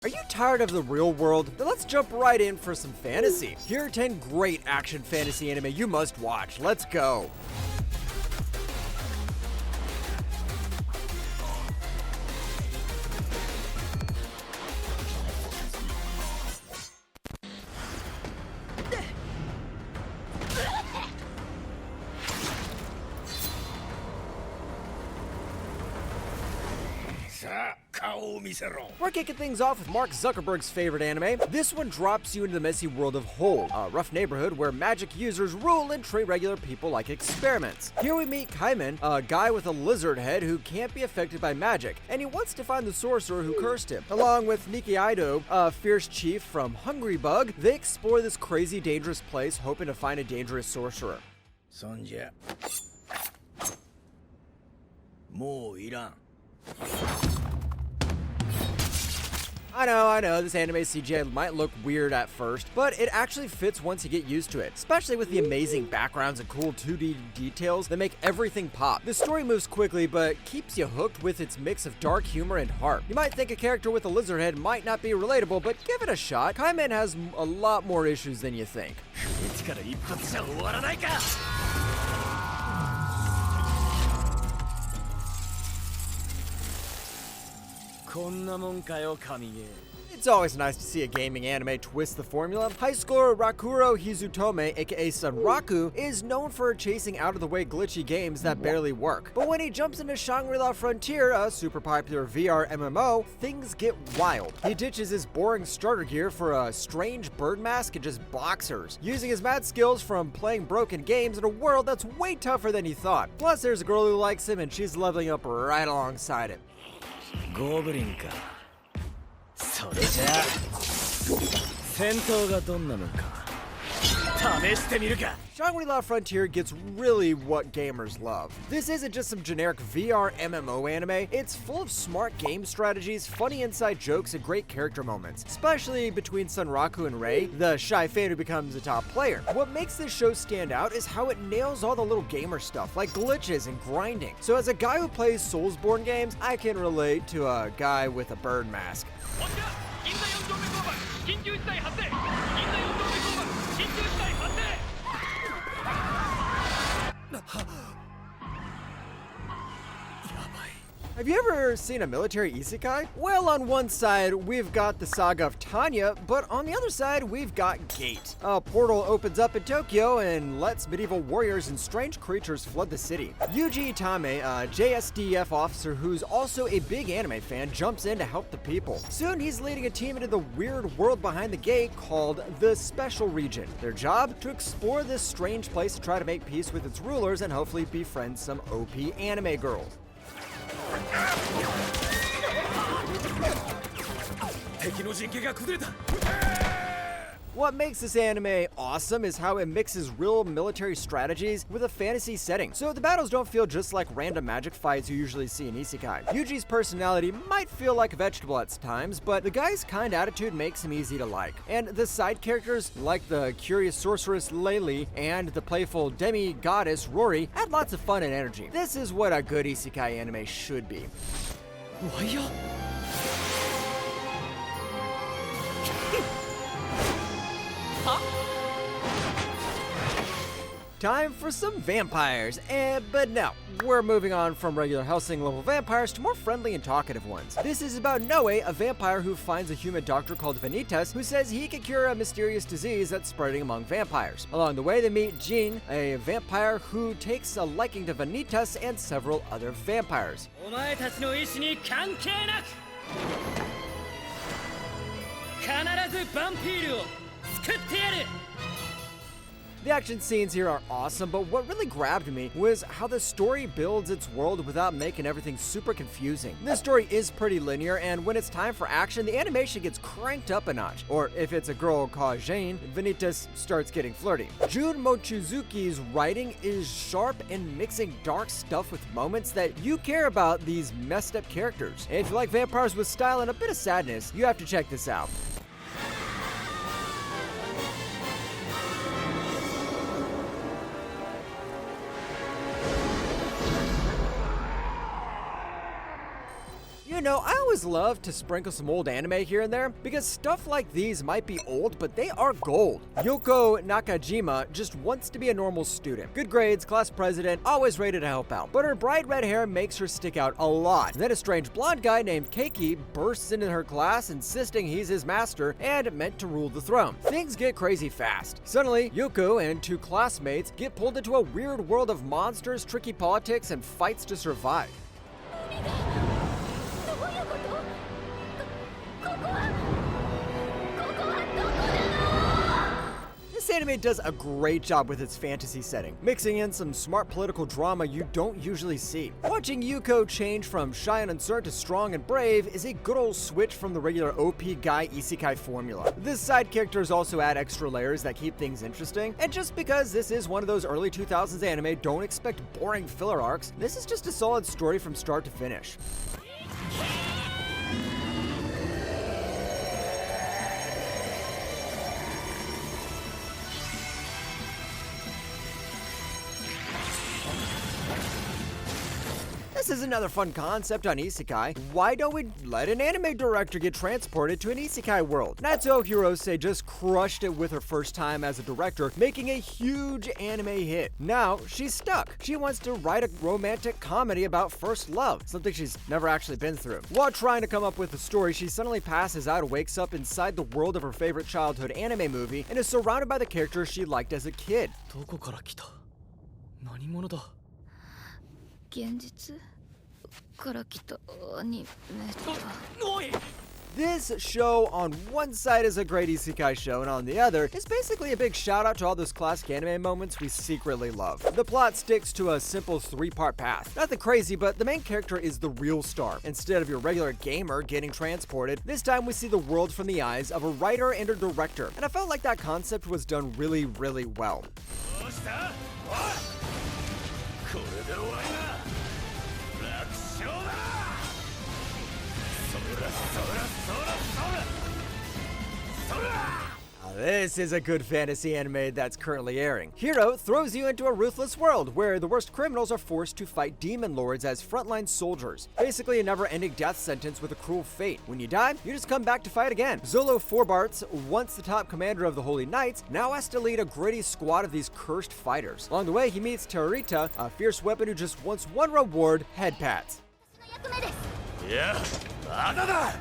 Are you tired of the real world? Then let's jump right in for some fantasy. Here are 10 great action fantasy anime you must watch. Let's go. We're kicking things off with Mark Zuckerberg's favorite anime. This one drops you into the messy world of Hole, a rough neighborhood where magic users rule and treat regular people like experiments. Here we meet Kehan, a guy with a lizard head who can't be affected by magic, and he wants to find the sorcerer who cursed him. Along with Nikiaido, a fierce chief from Hungry Bug, they explore this crazy, dangerous place hoping to find a dangerous sorcerer. Sonja. もういらん. I know, this anime CGI might look weird at first, but it actually fits once you get used to it, especially with the amazing backgrounds and cool 2D details that make everything pop. The story moves quickly, but keeps you hooked with its mix of dark humor and heart. You might think a character with a lizard head might not be relatable, but give it a shot. Kehan has a lot more issues than you think. こんなもんかよ神ゲー。 It's always nice to see a gaming anime twist the formula. High schooler Rakuro Hizutome, aka Sunraku, is known for chasing out-of-the-way glitchy games that barely work. But when he jumps into Shangri-La Frontier, a super popular VR MMO, things get wild. He ditches his boring starter gear for a strange bird mask and just boxers, using his mad skills from playing broken games in a world that's way tougher than he thought. Plus, there's a girl who likes him and she's leveling up right alongside him. ゴブリンか。それじゃあ戦闘がどんなもんか試してみるか。 Shangri-La Frontier gets really what gamers love. This isn't just some generic VR MMO anime, it's full of smart game strategies, funny inside jokes, and great character moments, especially between Sunraku and Rei, the shy fan who becomes a top player. What makes this show stand out is how it nails all the little gamer stuff, like glitches and grinding. So as a guy who plays Soulsborne games, I can relate to a guy with a bird mask. Have you ever seen a military isekai? Well, on one side, we've got the saga of Tanya, but on the other side, we've got Gate. A portal opens up in Tokyo and lets medieval warriors and strange creatures flood the city. Yuji Itame, a JSDF officer who's also a big anime fan, jumps in to help the people. Soon, he's leading a team into the weird world behind the gate called the Special Region. Their job? To explore this strange place to try to make peace with its rulers and hopefully befriend some OP anime girls. 敵の陣形が崩れた。 What makes this anime awesome is how it mixes real military strategies with a fantasy setting. So the battles don't feel just like random magic fights you usually see in isekai. Yuji's personality might feel like a vegetable at times, but the guy's kind attitude makes him easy to like. And the side characters, like the curious sorceress Laylee and the playful demi-goddess Rory, add lots of fun and energy. This is what a good isekai anime should be. Time for some vampires, but no, we're moving on from regular Hellsing level vampires to more friendly and talkative ones. This is about Noe, a vampire who finds a human doctor called Vanitas who says he can cure a mysterious disease that's spreading among vampires. Along the way, they meet Jin, a vampire who takes a liking to Vanitas and several other vampires. お前たちの意志に関係なく必ずバンピールを救ってやる。 The action scenes here are awesome, but what really grabbed me was how the story builds its world without making everything super confusing. This story is pretty linear, and when it's time for action, the animation gets cranked up a notch. Or if it's a girl called Jane, Vanitas starts getting flirty. Jun Mochizuki's writing is sharp and mixing dark stuff with moments that you care about these messed up characters. And if you like vampires with style and a bit of sadness, you have to check this out. You know, I always love to sprinkle some old anime here and there because stuff like these might be old, but they are gold. Yoko Nakajima just wants to be a normal student. Good grades, class president, always ready to help out. But her bright red hair makes her stick out a lot. Then a strange blonde guy named Keiki bursts into her class insisting he's his master and meant to rule the throne. Things get crazy fast. Suddenly, Yoko and two classmates get pulled into a weird world of monsters, tricky politics, and fights to survive. This anime does a great job with its fantasy setting, mixing in some smart political drama you don't usually see. Watching Yuko change from shy and uncertain to strong and brave is a good old switch from the regular OP guy isekai formula. This side characters also add extra layers that keep things interesting, and just because this is one of those early 2000s anime, don't expect boring filler arcs. This is just a solid story from start to finish. This is another fun concept on isekai. Why don't we let an anime director get transported to an isekai world? Natsuo Hirose just crushed it with her first time as a director, making a huge anime hit. Now, she's stuck. She wants to write a romantic comedy about first love, something she's never actually been through. While trying to come up with a story, she suddenly passes out and wakes up inside the world of her favorite childhood anime movie and is surrounded by the characters she liked as a kid. どこから来た？何者だ？現実から来たアニメだ。おい！ This show on one side is a great isekai show, and on the other is basically a big shout out to all those classic anime moments we secretly love. The plot sticks to a simple 3-part path. Nothing crazy, but the main character is the real star. Instead of your regular gamer getting transported, this time we see the world from the eyes of a writer and a director, and I felt like that concept was done really, really well. どうした？おい！これで終わりだ。楽勝だ。そらそらそらそらそら。 This is a good fantasy anime that's currently airing. Hero throws you into a ruthless world where the worst criminals are forced to fight demon lords as frontline soldiers. Basically a never-ending death sentence with a cruel fate. When you die, you just come back to fight again. Zolo Forbarts, once the top commander of the Holy Knights, now has to lead a gritty squad of these cursed fighters. Along the way, he meets Terrorita, a fierce weapon who just wants one reward: head pats. いや、まだだ。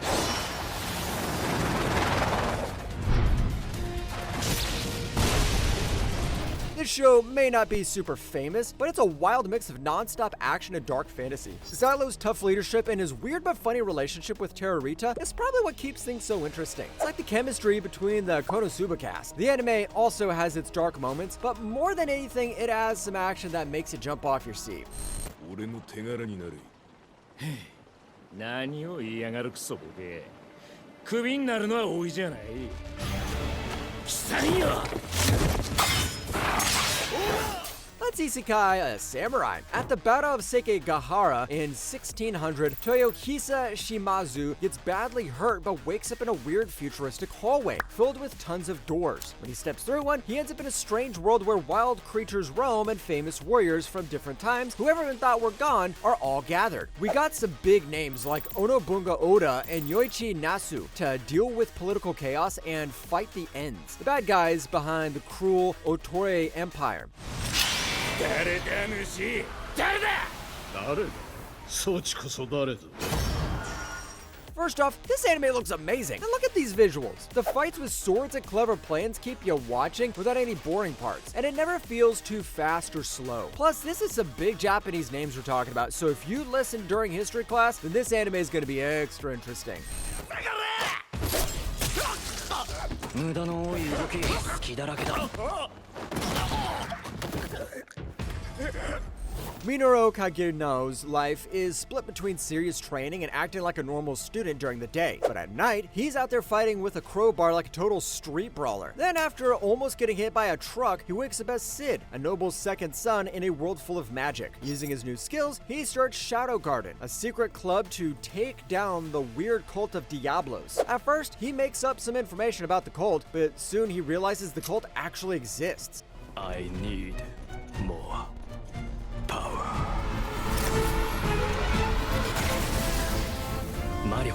This show may not be super famous, but it's a wild mix of non-stop action and dark fantasy. Zylo's tough leadership and his weird but funny relationship with Terrorita is probably what keeps things so interesting. It's like the chemistry between the Konosuba cast. The anime also has its dark moments, but more than anything, it has some action that makes you jump off your seat. 俺の手柄になれ。何を言いやがるクソボケ。クビになるのは多いじゃない。貴さんよ。 Let's isekai a samurai. At the Battle of Sekigahara in 1600, Toyohisa Shimazu gets badly hurt but wakes up in a weird futuristic hallway filled with tons of doors. When he steps through one, he ends up in a strange world where wild creatures roam and famous warriors from different times who everyone thought were gone are all gathered. We got some big names like Onobunga Oda and Yoichi Nasu to deal with political chaos and fight the ends, the bad guys behind the cruel Otore Empire. 誰だ主？誰だ？誰だ？そっちこそ誰だ？ First off, this anime looks amazing. And look at these visuals. The fights with swords and clever plans keep you watching without any boring parts, and it never feels too fast or slow. Plus, this is some big Japanese names we're talking about, so if you listen during history class, then this anime is going to be extra interesting. 無駄の多い動き、隙だらけだ。 Minoru Kageno's life is split between serious training and acting like a normal student during the day. But at night, he's out there fighting with a crowbar like a total street brawler. Then after almost getting hit by a truck, he wakes up as Sid, a noble's second son in a world full of magic. Using his new skills, he starts Shadow Garden, a secret club to take down the weird cult of Diablos. At first, he makes up some information about the cult, but soon he realizes the cult actually exists. I need more power. 魔力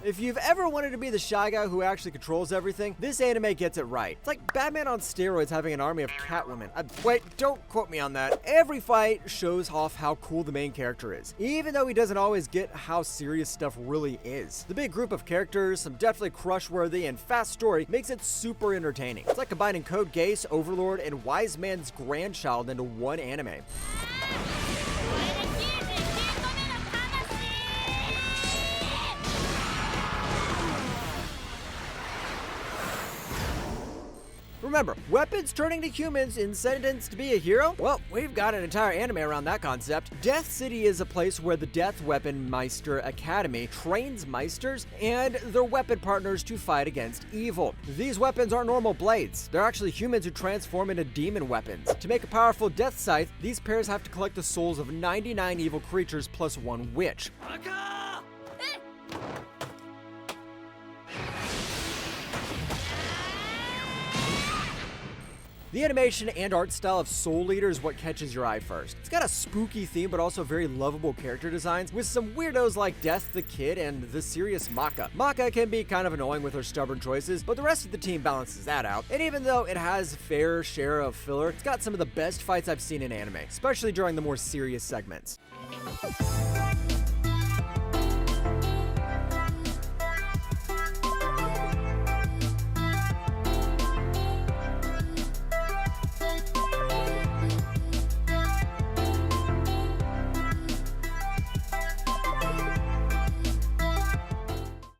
If you've ever wanted to be the shy guy who actually controls everything, this anime gets it right. It's like Batman on steroids having an army of Catwomen. Wait, don't quote me on that. Every fight shows off how cool the main character is, even though he doesn't always get how serious stuff really is. The big group of characters, some definitely crush-worthy and fast story makes it super entertaining. It's like combining Code Geass, Overlord, and Wise Man's grandchild into one anime. Remember, weapons turning to humans in sentence to be a hero? Well, we've got an entire anime around that concept. Death City is a place where the Death Weapon Meister Academy trains Meisters and their weapon partners to fight against evil. These weapons aren't normal blades. They're actually humans who transform into demon weapons. To make a powerful Death Scythe, these pairs have to collect the souls of 99 evil creatures plus one witch. The animation and art style of Soul Eater is what catches your eye first. It's got a spooky theme, but also very lovable character designs, with some weirdos like Death the Kid and the serious Maka. Maka can be kind of annoying with her stubborn choices, but the rest of the team balances that out. And even though it has a fair share of filler, it's got some of the best fights I've seen in anime, especially during the more serious segments.